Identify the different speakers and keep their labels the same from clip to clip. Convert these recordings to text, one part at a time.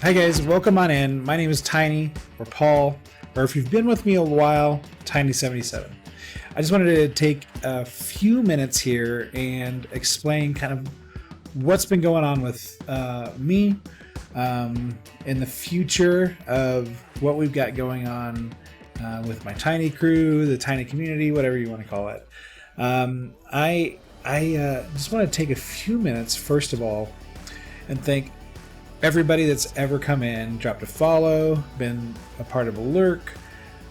Speaker 1: Hi guys, welcome on in. My name is Tiny, or Paul, or if you've been with me a while, Tiny77. I just wanted to take a few minutes here and explain kind of what's been going on with me in the future of what we've got going on with my Tiny crew, the Tiny community, whatever you want to call it. I just want to take a few minutes, first of all, and thank everybody that's ever come in, dropped a follow, been a part of a lurk,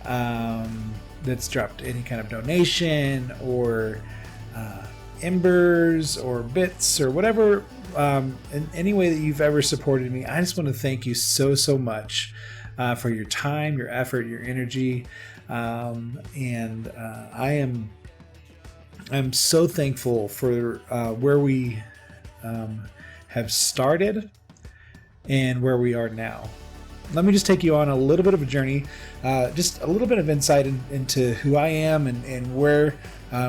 Speaker 1: that's dropped any kind of donation or embers or bits or whatever, in any way that you've ever supported me. I just want to thank you so much for your time, your effort, your energy, and I'm so thankful for where we have started and where we are now. Let me just take you on a little bit of a journey, just a little bit of insight into who I am and where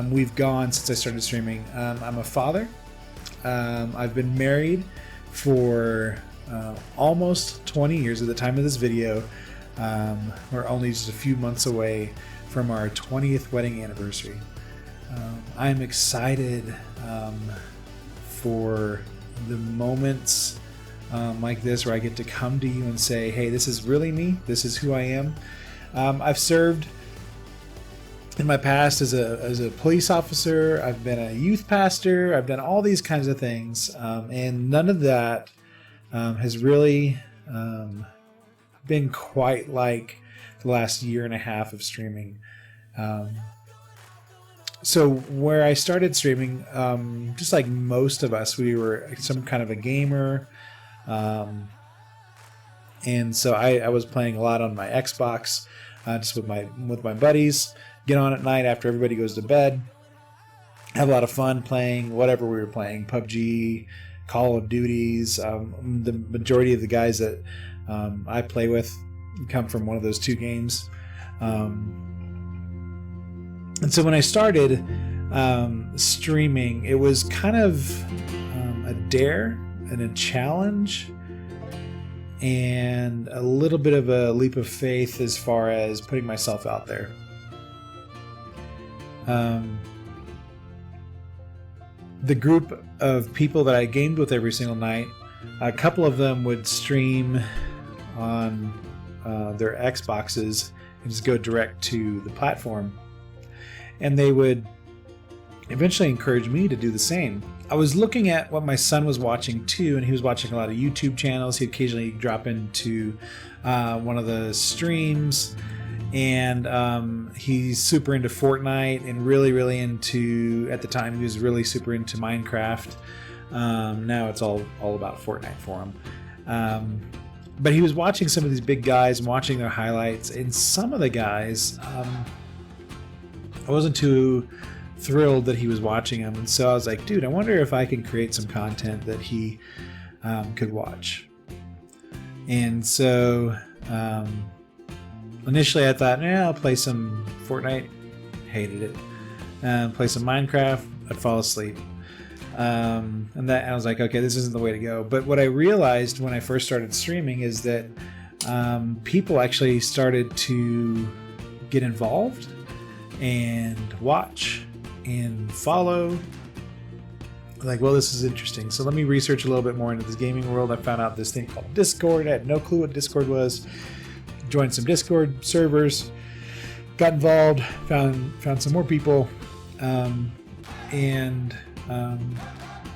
Speaker 1: we've gone since I started streaming. I'm a father. I've been married for almost 20 years at the time of this video. We're only just a few months away from our 20th wedding anniversary. I'm excited for the moments like this where I get to come to you and say, hey, this is really me. This is who I am. I've served in my past as a police officer. I've been a youth pastor. I've done all these kinds of things. And none of that has really been quite like the last year and a half of streaming. So where I started streaming, just like most of us, we were some kind of a gamer. And so I was playing a lot on my Xbox, just with my buddies, get on at night after everybody goes to bed, have a lot of fun playing whatever we were playing, PUBG, Call of Duties. The majority of the guys that I play with come from one of those two games. And so when I started streaming, it was kind of a dare and a challenge and a little bit of a leap of faith as far as putting myself out there. The group of people that I gamed with every single night, a couple of them would stream on their Xboxes and just go direct to the platform. And they would eventually encourage me to do the same. I was looking at what my son was watching too, and he was watching a lot of YouTube channels. He'd occasionally drop into one of the streams, and he's super into Fortnite and really into, at the time he was really super into Minecraft. Now it's all about Fortnite for him. But he was watching some of these big guys and watching their highlights, and some of the guys, I wasn't too thrilled that he was watching them, and so I was like, dude, I wonder if I can create some content that he could watch. And so initially I thought, I'll play some Fortnite. Hated it. Play some Minecraft. I'd fall asleep. And I was like, okay, this isn't the way to go. But what I realized when I first started streaming is that people actually started to get involved and watch and follow. Like, well, this is interesting, so let me research a little bit more into this gaming world. I found out this thing called Discord. I had no clue what Discord was. Joined some Discord servers, got involved, found some more people, and I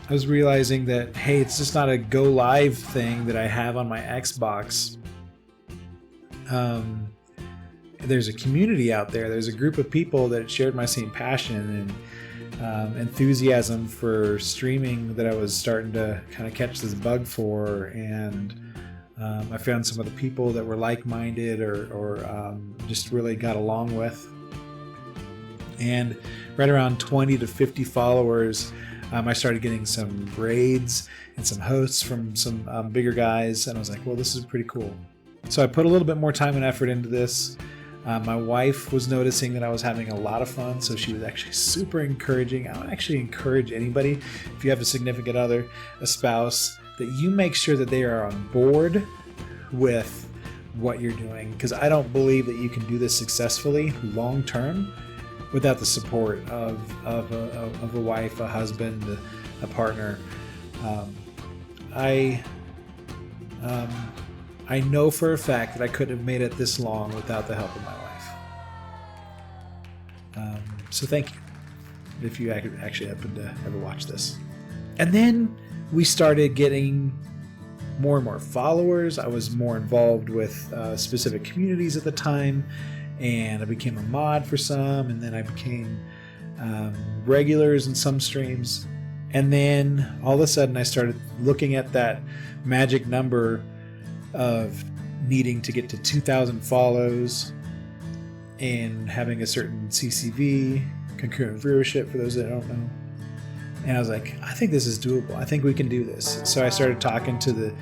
Speaker 1: was realizing that, hey, it's just not a go live thing that I have on my Xbox. There's a community out there. There's a group of people that shared my same passion and enthusiasm for streaming that I was starting to kind of catch this bug for. And I found some other people that were like-minded or just really got along with. And right around 20 to 50 followers, I started getting some raids and some hosts from some bigger guys. And I was like, well, this is pretty cool. So I put a little bit more time and effort into this. My wife was noticing that I was having a lot of fun, so she was actually super encouraging. I would actually encourage anybody, if you have a significant other, a spouse, that you make sure that they are on board with what you're doing, because I don't believe that you can do this successfully long term without the support of a wife, a husband, a partner. I know for a fact that I couldn't have made it this long without the help of my wife. So thank you, if you actually happen to ever watch this. And then we started getting more and more followers. I was more involved with specific communities at the time, and I became a mod for some, and then I became regulars in some streams. And then all of a sudden I started looking at that magic number of needing to get to 2,000 follows and having a certain CCV, concurrent viewership, for those that don't know. And I was like, I think this is doable. I think we can do this. So I started talking to the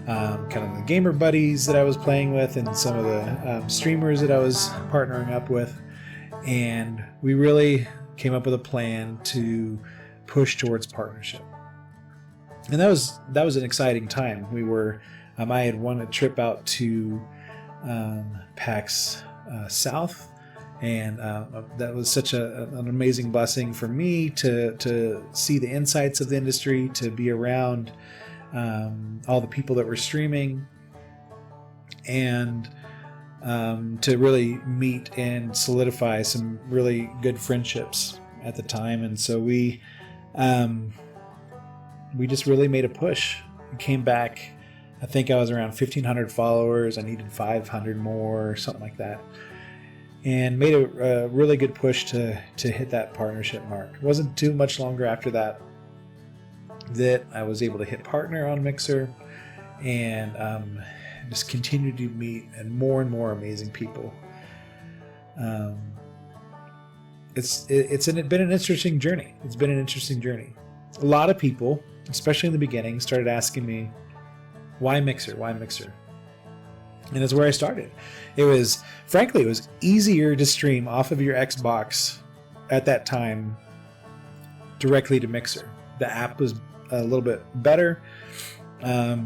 Speaker 1: kind of the gamer buddies that I was playing with and some of the streamers that I was partnering up with. And we really came up with a plan to push towards partnership. And that was an exciting time. We were, I had won a trip out to PAX South. And that was such an amazing blessing for me to see the insights of the industry, to be around all the people that were streaming, and to really meet and solidify some really good friendships at the time. And so we just really made a push. We came back, I think I was around 1,500 followers. I needed 500 more, something like that. And made a really good push to hit that partnership mark. It wasn't too much longer after that I was able to hit partner on Mixer, and just continued to meet and more amazing people. It's been an interesting journey. It's been an interesting journey. A lot of people, especially in the beginning, started asking me, why Mixer? Why Mixer? And that's where I started. It was easier to stream off of your Xbox at that time directly to Mixer. The app was a little bit better. I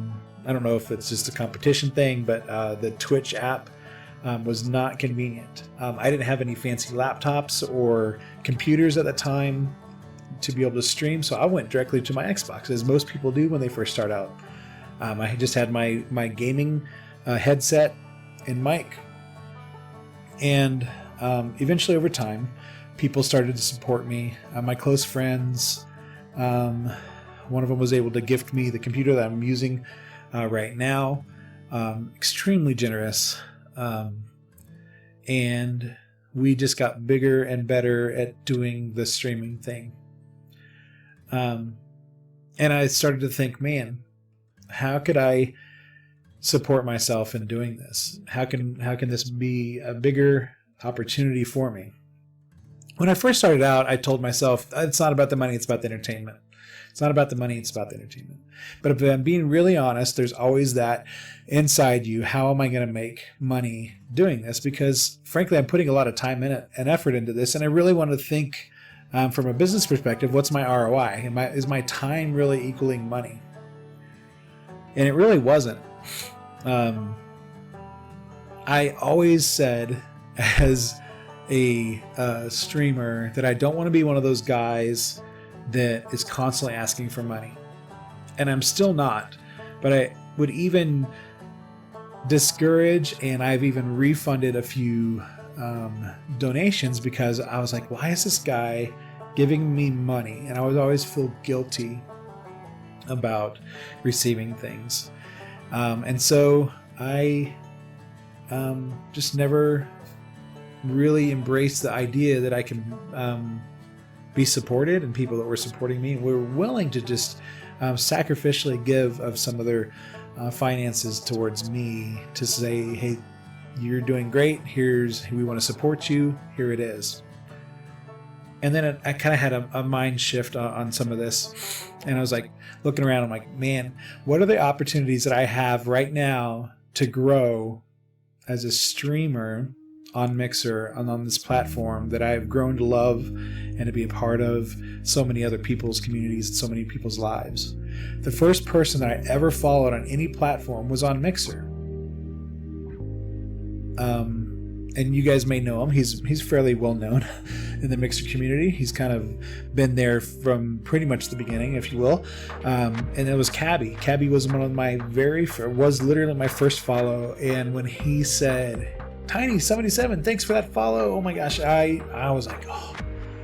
Speaker 1: don't know if it's just a competition thing, but the Twitch app was not convenient. I didn't have any fancy laptops or computers at the time to be able to stream, so I went directly to my Xbox, as most people do when they first start out. I just had my gaming headset and mic, and eventually over time people started to support me. My close friends, one of them was able to gift me the computer that I'm using right now. Extremely generous, and we just got bigger and better at doing the streaming thing. And I started to think, man, how could I support myself in doing this? How can this be a bigger opportunity for me? When I first started out, I told myself, it's not about the money, it's about the entertainment. It's not about the money, it's about the entertainment. But if I'm being really honest, there's always that inside you, how am I going to make money doing this? Because frankly, I'm putting a lot of time in it and effort into this, and I really want to think from a business perspective, what's my ROI? Is my time really equaling money? And it really wasn't. I always said as a streamer that I don't want to be one of those guys that is constantly asking for money. And I'm still not, but I would even discourage, and I've even refunded a few donations because I was like, why is this guy giving me money? And I would always feel guilty about receiving things. And so I just never really embraced the idea that I can be supported, and people that were supporting me were willing to just sacrificially give of some of their finances towards me to say, hey, you're doing great. We want to support you. Here it is. And then I kind of had a mind shift on some of this. And I was like looking around, I'm like, man, what are the opportunities that I have right now to grow as a streamer on Mixer and on this platform that I've grown to love and to be a part of so many other people's communities and so many people's lives. The first person that I ever followed on any platform was on Mixer. and you guys may know him. He's fairly well known in the Mixer community. He's kind of been there from pretty much the beginning, if you will. And it was Cabby. Cabby was one of my was literally my first follow. And when he said, Tiny77, thanks for that follow. Oh my gosh, I was like, oh,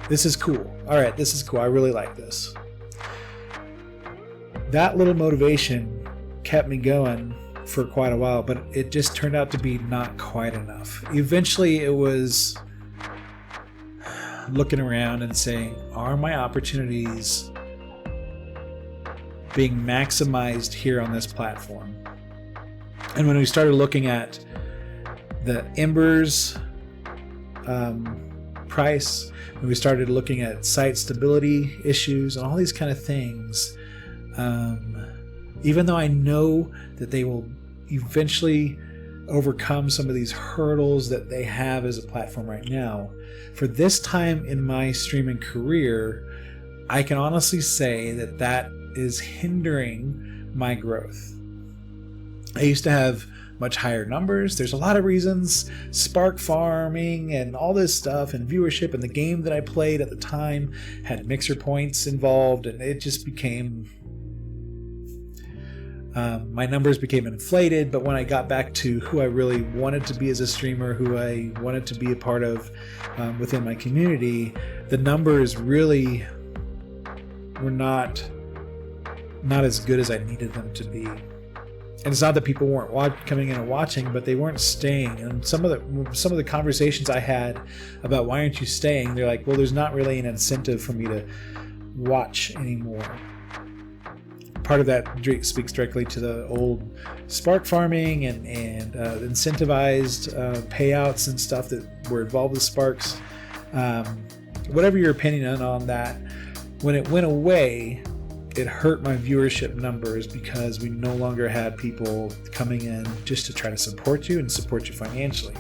Speaker 1: this is cool. All right, this is cool. I really like this. That little motivation kept me going for quite a while, but it just turned out to be not quite enough. Eventually it was looking around and saying, are my opportunities being maximized here on this platform? And when we started looking at the Embers price, when we started looking at site stability issues and all these kind of things, even though I know that they will eventually overcome some of these hurdles that they have as a platform right now, for this time in my streaming career, I can honestly say that that is hindering my growth. I used to have much higher numbers. There's a lot of reasons, spark farming and all this stuff and viewership, and the game that I played at the time had mixer points involved, and it just became my numbers became inflated. But when I got back to who I really wanted to be as a streamer, who I wanted to be a part of within my community, the numbers really were not as good as I needed them to be. And it's not that people weren't coming in and watching, but they weren't staying. And some of the conversations I had about why aren't you staying, they're like, well, there's not really an incentive for me to watch anymore. Part of that speaks directly to the old spark farming and incentivized payouts and stuff that were involved with sparks. Whatever your opinion on that, when it went away, it hurt my viewership numbers because we no longer had people coming in just to try to support you and support you financially.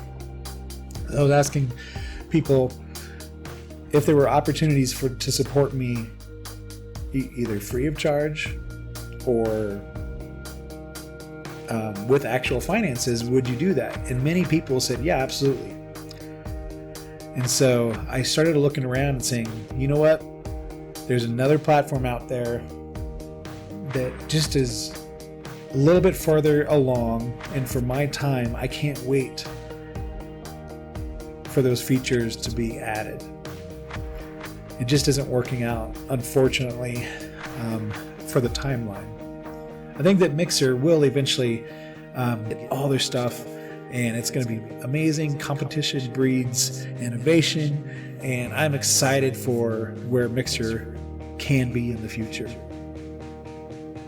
Speaker 1: I was asking people if there were opportunities to support me either free of charge or with actual finances, would you do that? And many people said, yeah, absolutely. And so I started looking around and saying, you know what? There's another platform out there that just is a little bit further along, and for my time, I can't wait for those features to be added. It just isn't working out, unfortunately, for the timeline. I think that Mixer will eventually get all their stuff, and it's going to be amazing. Competition breeds innovation, and I'm excited for where Mixer can be in the future.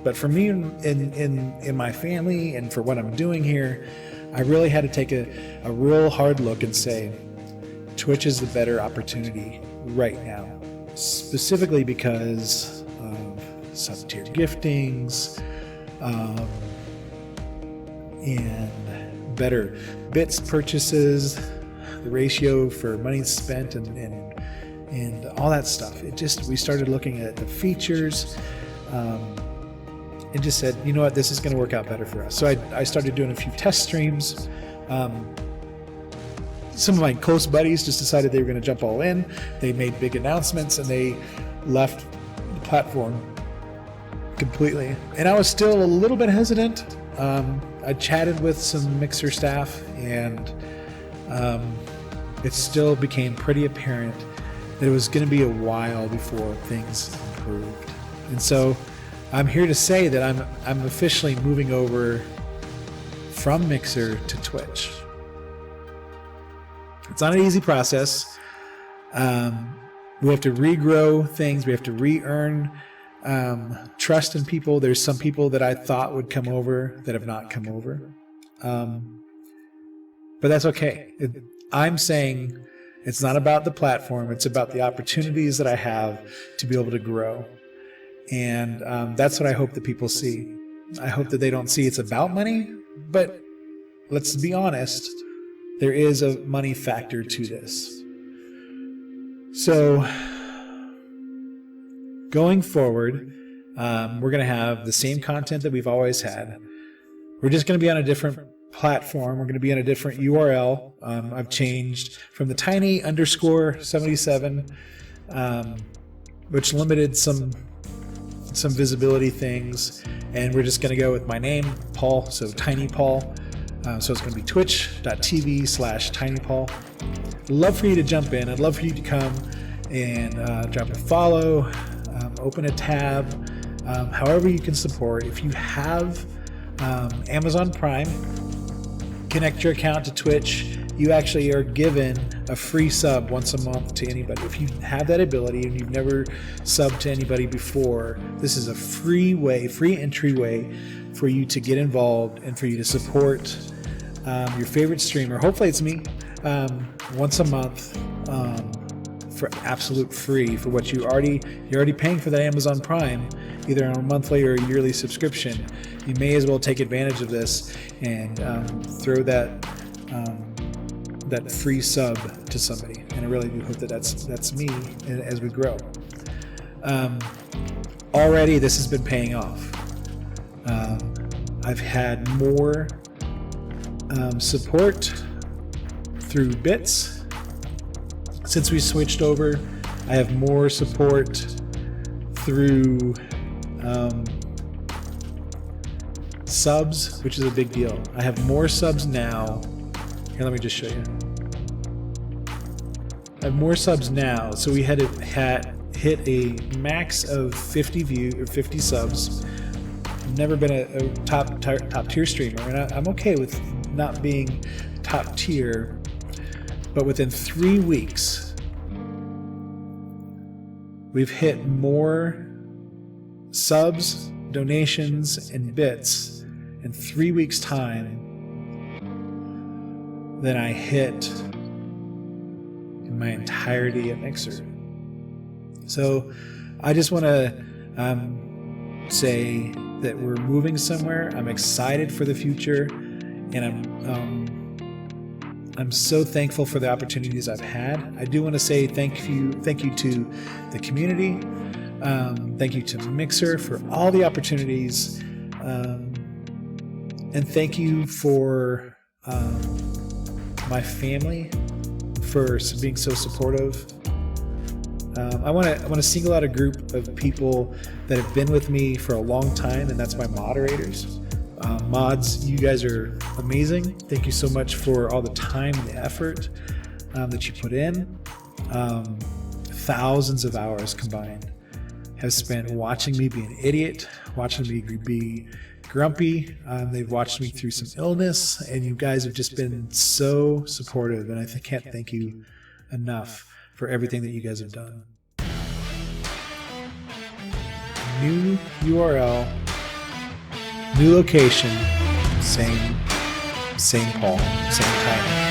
Speaker 1: But for me in my family and for what I'm doing here, I really had to take a real hard look and say, Twitch is the better opportunity right now, specifically because of sub-tier giftings and better bits purchases, the ratio for money spent and all that stuff. We started looking at the features and just said, you know what, this is going to work out better for us. So I started doing a few test streams. Some of my close buddies just decided they were going to jump all in. They made big announcements and they left the platform completely. And I was still a little bit hesitant. I chatted with some Mixer staff, and it still became pretty apparent that it was going to be a while before things improved. And so I'm here to say that I'm officially moving over from Mixer to Twitch. It's not an easy process. We have to regrow things. We have to re-earn trust in people. There's some people that I thought would come over that have not come over. But that's okay. I'm saying it's not about the platform. It's about the opportunities that I have to be able to grow. And that's what I hope that people see. I hope that they don't see it's about money, but let's be honest, there is a money factor to this. So going forward, we're going to have the same content that we've always had. We're just going to be on a different platform. We're going to be on a different URL. I've changed from the tiny_77, which limited some visibility things, and we're just going to go with my name, Paul, so Tiny Paul. So it's going to be twitch.tv/tinypaul. Love for you to jump in. I'd love for you to come and drop a follow, open a tab, however you can support. If you have Amazon Prime, connect your account to Twitch. You actually are given a free sub once a month to anybody. If you have that ability and you've never subbed to anybody before, this is a free entryway for you to get involved and for you to support your favorite streamer. Hopefully it's me, once a month, for absolute free for what you're already paying for that Amazon Prime, either on a monthly or a yearly subscription. You may as well take advantage of this and throw that free sub to somebody. And I really do hope that that's me as we grow. Already this has been paying off. I've had more support through bits since we switched over. I have more support through subs, which is a big deal. I have more subs now. Here, let me just show you. I have more subs now. So we had hit a max of 50 subs. Never been a top tier streamer, and I'm okay with not being top tier. But within 3 weeks, we've hit more subs, donations, and bits in 3 weeks' time than I hit in my entirety at Mixer. So I just want to say that we're moving somewhere. I'm excited for the future, and I'm so thankful for the opportunities I've had. I do want to say thank you to the community. Thank you to Mixer for all the opportunities, and thank you for my family for being so supportive. I want to single out a group of people that have been with me for a long time, and that's my moderators. Mods, you guys are amazing. Thank you so much for all the time and the effort that you put in. Thousands of hours combined have spent watching me be an idiot, watching me be grumpy. They've watched me through some illness, and you guys have just been so supportive, and I can't thank you enough for everything that you guys have done. New URL, new location, same Paul, same time.